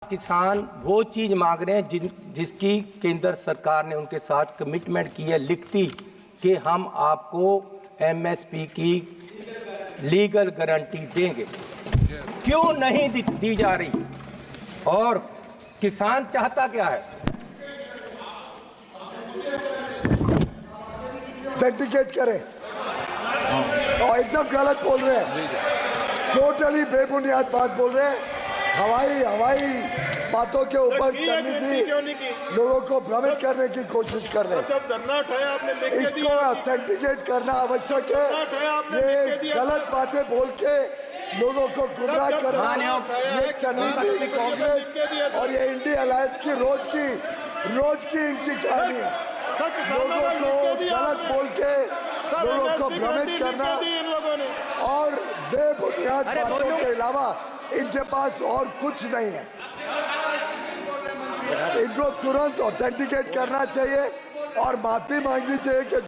किसान वो चीज़ मांग रहे हैं जिसकी केंद्र सरकार ने उनके साथ कमिटमेंट की है लिखती कि हम आपको एमएसपी की लीगल गारंटी देंगे। क्यों नहीं दी जा रही? और किसान चाहता क्या है? ऑथेंटिकेट करें और एकदम गलत बोल रहे हैं, टोटली बेबुनियाद बात बोल रहे हैं। हवाई बातों के ऊपर चलनी थी, लोगों को भ्रमित करने की कोशिश कर रहे हैं। धरना उठाया आपने, लिख के इसको ऑथेंटिकेट करना आवश्यक है। ये गलत बातें बोल के लोगों को गुमराह करना, ये चलनी थी कांग्रेस और ये इंडिया अलायंस की रोज की इनकी कहानी है। लोगों को गलत बोल के लोगों को भ्रमित करना और बेबुनियाद बातों के अलावा इनके पास और कुछ नहीं है। इनको तुरंत ऑथेंटिकेट करना चाहिए और माफी मांगनी चाहिए कि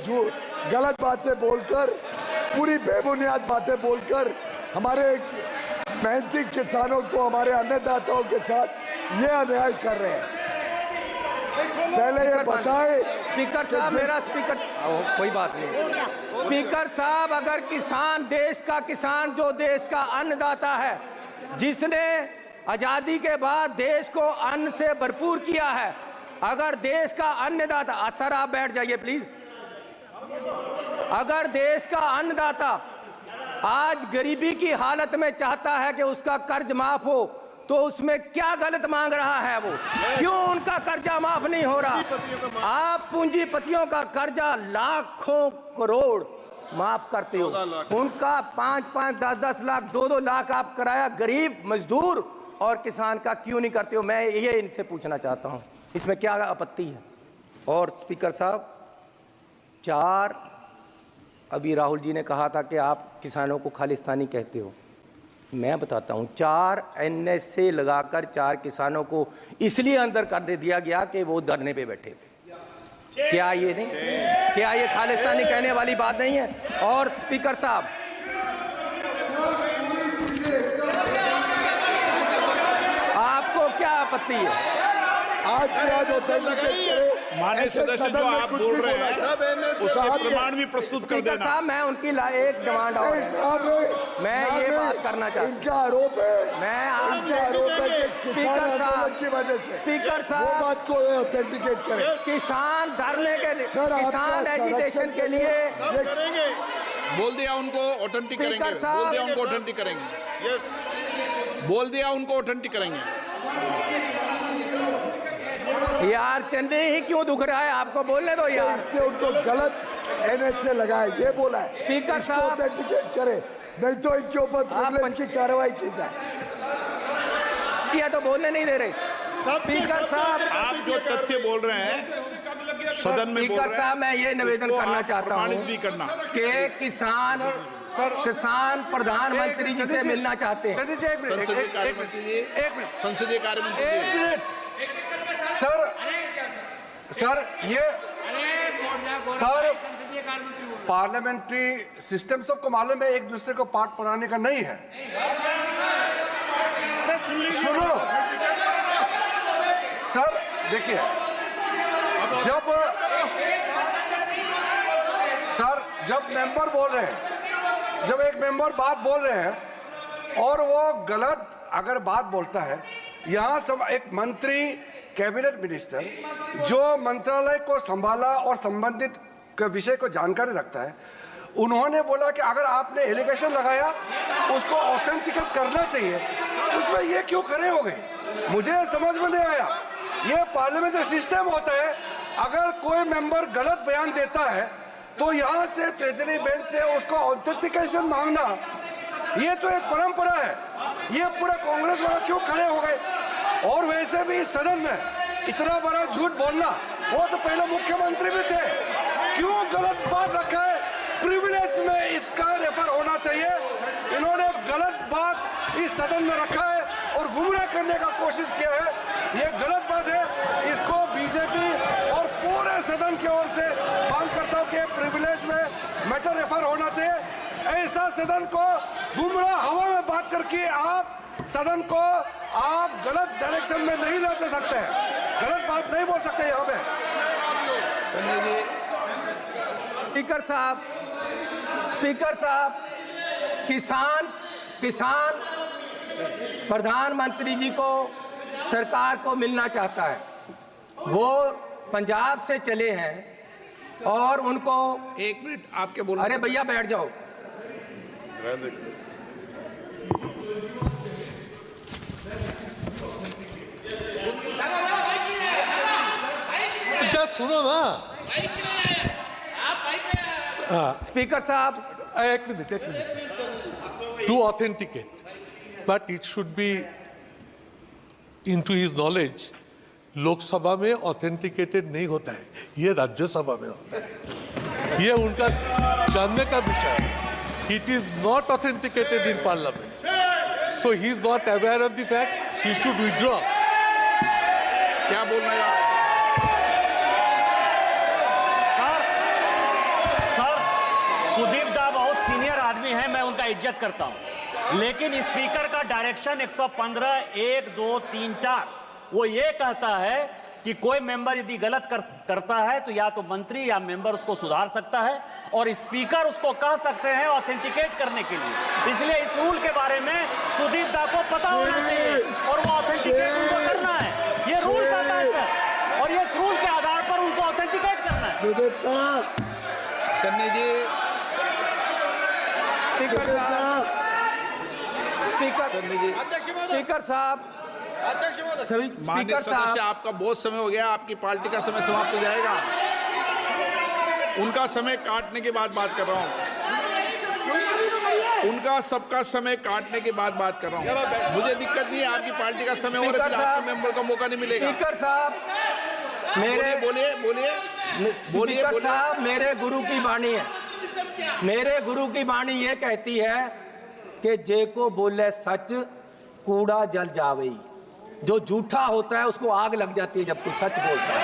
गलत बातें बोलकर, पूरी बेबुनियाद बातें बोलकर हमारे मेहनती किसानों को, हमारे अन्नदाताओं के साथ ये अन्याय कर रहे हैं। पहले ये बताए स्पीकर साहब, मेरा स्पीकर कोई बात नहीं। स्पीकर साहब, अगर किसान देश का अन्नदाता है, जिसने आजादी के बाद देश को अन्न से भरपूर किया है, अगर देश का अन्नदाता, सर आप बैठ जाइए प्लीज। अगर देश का अन्नदाता आज गरीबी की हालत में चाहता है कि उसका कर्ज माफ हो, तो उसमें क्या गलत मांग रहा है वो? क्यों उनका कर्जा माफ नहीं हो रहा? आप पूंजीपतियों का कर्जा लाखों करोड़ माफ करते हो, उनका 5-5, 10-10 लाख, 2-2 लाख आप कराया गरीब मजदूर और किसान का क्यों नहीं करते हो? मैं ये इनसे पूछना चाहता हूं, इसमें क्या आपत्ति है? और स्पीकर साहब, अभी राहुल जी ने कहा था कि आप किसानों को खालिस्तानी कहते हो। मैं बताता हूं, 4 NSA लगाकर 4 किसानों को इसलिए अंदर करने दिया गया कि वो धरने पे बैठे थे। क्या ये खालिस्तानी कहने वाली बात नहीं है? और स्पीकर साहब, आपको क्या आपत्ति है? आज माननीय सदस्य जो आप बोल रहे हैं उसके प्रमाण भी प्रस्तुत कर देना। साहब, मैं उनकी एक डिमांड और मैं ये बात करना चाहता हूँ। इनका आरोप है, मैं इनका आरोप है कि स्पीकर साहब की वजह से स्पीकर साहब वो बात को ऑथेंटिकेट करें। किसान धरने के लिए, किसान एजिटेशन के लिए बोल दिया उनको ऑथेंटिक करेंगे, बोल दिया उनको ऑथेंटिक करेंगे, बोल दिया उनको ऑथेंटिक करेंगे। यार चंदे ही क्यों दुख रहा है? आपको बोलने दो यार। इससे उनको गलत NSA लगाए, ये बोला है। स्पीकर साहब ऑथेंटिकेट करे, नहीं तो इनके ऊपर प्रिविलेज की कार्रवाई की जाए। किया तो बोलने नहीं दे रहे। स्पीकर साहब, आप जो तथ्य बोल रहे हैं सदन में, स्पीकर साहब मैं ये निवेदन करना चाहता हूँ भी करना कि किसान प्रधानमंत्री जी से मिलना चाहते हैं। संसदीय कार्य मंत्री जी, संसदीय कार्य मंत्री जी, सर पार्लियामेंट्री सिस्टम सबको मालूम है, एक दूसरे को पाठ पढ़ाने का नहीं है। सुनो सर, देखिए, जब मेंबर बोल रहे हैं, जब एक मेंबर बात बोल रहे हैं और वो गलत अगर बात बोलता है, यहाँ सब एक मंत्री, कैबिनेट मिनिस्टर जो मंत्रालय को संभाला और संबंधित विषय को जानकारी रखता है, उन्होंने बोला कि अगर आपने एलिगेशन लगाया उसको ऑथेंटिकेट करना चाहिए, उसमें ये क्यों खड़े हो गए? मुझे समझ में नहीं आया। ये पार्लियामेंट्री सिस्टम होता है, अगर कोई मेंबर गलत बयान देता है तो यहाँ से ट्रेजरी बेंच से उसको ऑथेंटिकेशन मांगना, ये तो एक परंपरा है। ये पूरा कांग्रेस वाला क्यों खड़े हो गए? और वैसे भी सदन में इतना बड़ा झूठ बोलना, वो तो पहले मुख्यमंत्री भी थे, क्यों गलत बात रखा है? प्रिविलेज में इसका रेफर होना चाहिए। इन्होंने गलत बात इस सदन में रखा है और गुमराह करने का कोशिश किया है, ये गलत बात है। इसको बीजेपी और पूरे सदन की ओर से मांग करता हूँ कि प्रिविलेज में मैटर रेफर होना चाहिए। ऐसा सदन को गुमराह हवा में बात करके आप सदन को आप गलत डायरेक्शन में नहीं ले सकते हैं, गलत बात नहीं बोल सकते यहाँ पे। स्पीकर साहब, किसान प्रधानमंत्री जी को सरकार को मिलना चाहता है। वो पंजाब से चले हैं और उनको 1 मिनट आपके बोल। अरे भैया बैठ जाओ। सुनो ना। स्पीकर साहब, एक minute to authenticate, but it should be into his knowledge. Lok Sabha में ऑथेंटिकेटेड नहीं होता है, ये राज्यसभा में होता है। ये उनका जानने का विषय है। It is not authenticated in parliament, so he is not aware of the fact, he should withdraw. क्या बोलना है सुदीप दा बहुत सीनियर आदमी है, मैं उनका इज्जत करता हूं, लेकिन स्पीकर का डायरेक्शन 115 1 2 3 4 वो ये कहता है कि कोई मेंबर यदि गलत करता है तो या तो मंत्री या मेंबर उसको सुधार सकता है और स्पीकर उसको कह सकते हैं ऑथेंटिकेट करने के लिए। इसलिए इस रूल के बारे में सुदीप दा को पता होना चाहिए और वो ऑथेंटिकेट उनको करना है। ये रूल कहता है सर, और ये रूल के आधार पर उनको ऑथेंटिकेट करना है। सुदीप दा, चन्नी जी, स्पीकर साहब, माननीय सदस्य, आपका बहुत समय हो गया, आपकी पार्टी का समय समाप्त हो जाएगा। उनका समय काटने के बाद बात कर रहा हूं, उनका सबका समय काटने के बाद बात कर रहा हूं। मुझे दिक्कत नहीं है, आपकी पार्टी का समय हो रहा है, आपके मेंबर का मौका नहीं मिलेगा। स्पीकर साहब, बोलिए साहब, मेरे गुरु की वाणी है, मेरे गुरु की वाणी ये कहती है कि जे को बोले सच कूड़ा जल जावई। जो झूठा होता है उसको आग लग जाती है जब कोई सच बोलता है।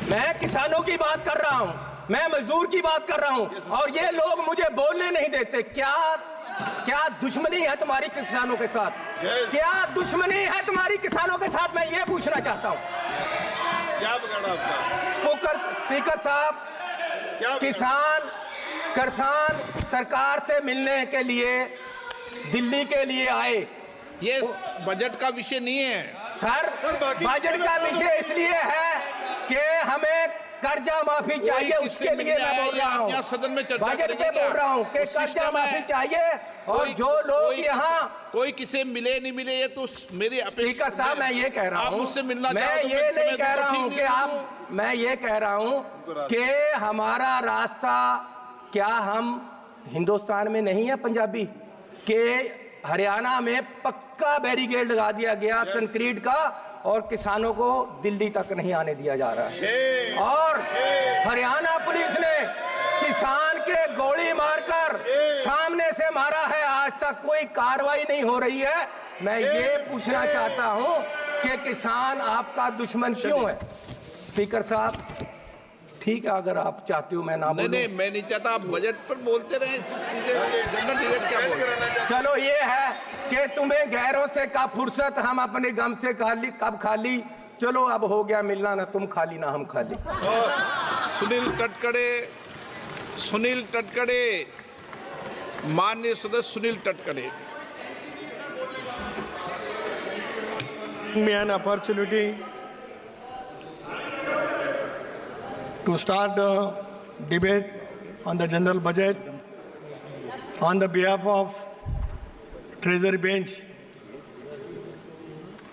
मैं किसानों की बात कर रहा हूं, मैं मजदूर की बात कर रहा हूं, और ये लोग मुझे बोलने नहीं देते। क्या दुश्मनी है तुम्हारी किसानों के साथ? क्या दुश्मनी है तुम्हारी किसानों के साथ? मैं ये पूछना चाहता हूं। क्या बिगाड़ा आपका? स्पीकर साहब, किसान सरकार से मिलने के लिए दिल्ली के लिए आए। ये बजट का विषय नहीं है सर, बजट का विषय इसलिए है कि हमें कर्जा माफी चाहिए, उसके लिए मैं बोल रहा हूँ। सदन में चर्चा बजट पे बोल रहा हूँ कि कर्जा माफी चाहिए, और जो लोग यहाँ कोई किसे मिले नहीं मिले, ये तो मेरी स्पीकर साहब, मैं ये कह रहा हूँ, मैं ये नहीं कह रहा हूँ कि आप, मैं ये कह रहा हूँ कि हमारा रास्ता, क्या हम हिंदुस्तान में नहीं है पंजाबी के हरियाणा में पक्का बैरिकेड लगा दिया गया कंक्रीट का, और किसानों को दिल्ली तक नहीं आने दिया जा रहा है। और हरियाणा पुलिस ने किसान के गोली मारकर सामने से मारा है, आज तक कोई कार्रवाई नहीं हो रही है। मैं ये पूछना चाहता हूं कि किसान आपका दुश्मन क्यों है? स्पीकर साहब, ठीक है, अगर आप चाहते हो मैं ना बोलूं। नहीं, मैं नहीं चाहता, आप बजट पर बोलते रहे। जनरल डिबेट क्या बोल? चलो, ये है कि तुम्हें गैरों से कब फुर्सत, हम अपने गम से कब खाली। चलो, अब हो गया मिलना, ना तुम खाली ना हम खाली। सुनील टटकड़े, माननीय सदस्य Sunil टटकड़े। Me an opportunity to start the debate on the general budget on the behalf of Treasury Bench.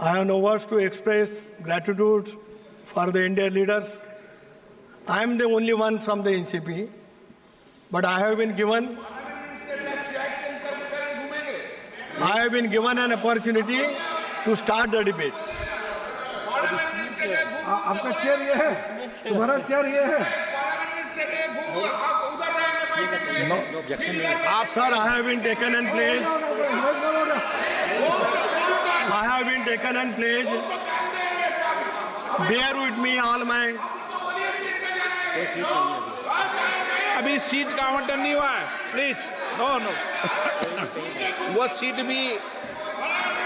I have no words to express gratitude for the Indian leaders. I am the only one from the NCP, but I have been given an opportunity to start the debate. आपका chair ये है, तुम्हारा chair ये है। Sir, I have been taken and placed. I have been taken and placed. Bear with me all my. अभी seat का आवंटन नहीं हुआ है, प्लीज। नो नो वो सीट भी,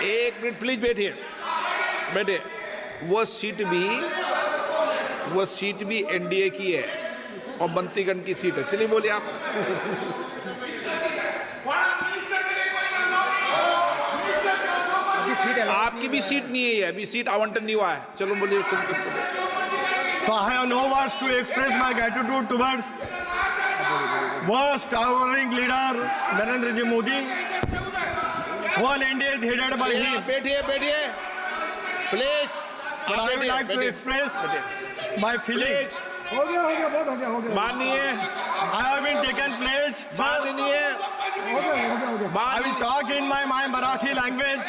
एक मिनट प्लीज बैठिए, बैठे। वो सीट भी एनडीए की है और बंतीगढ़ की सीट है। चलिए बोलिए आप। आपकी भी सीट नहीं है, अभी सीट आवंटन नहीं हुआ है। चलो बोलिए। So I have no words to express my gratitude towards worst towering leader Narendra Ji Modi. Whole India is headed by him. बैठिए बैठिए please. But I would like to express my feelings. मानिए, I have been taken pledge. मानिए, I will talk in my Marathi language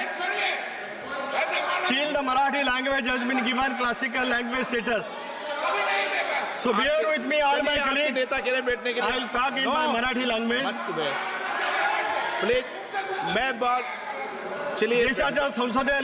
till the Marathi language has been given classical language status. So bear with me, all my आपके colleagues. नेता कह रहे हैं बैठने के लिए। I will talk in my Marathi language. Please मैं बात, चलिए। देशाच्या संसदीय